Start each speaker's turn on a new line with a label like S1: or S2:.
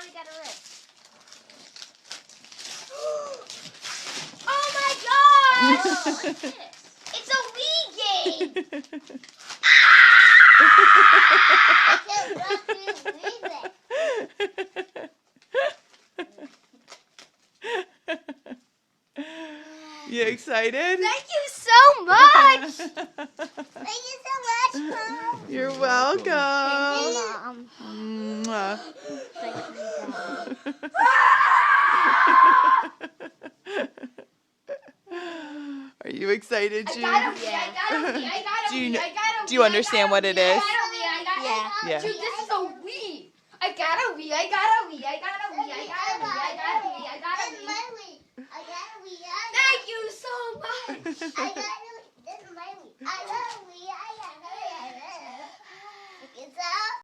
S1: finally got a ring. Oh my god! What's this? It's a Wii game!
S2: You excited?
S1: Thank you so much!
S3: Thank you so much, Mom.
S2: You're welcome.
S3: Mom.
S2: Mwah.
S3: Thank you, Dad.
S2: Are you excited,
S1: I
S2: Jude?
S1: got a Wii, I got a Wii, I got a
S2: Do you
S1: Wii,
S2: kn-
S1: I got a Wii.
S2: do you understand what it is?
S1: I got a Wii, I got
S2: Yeah.
S1: Jude,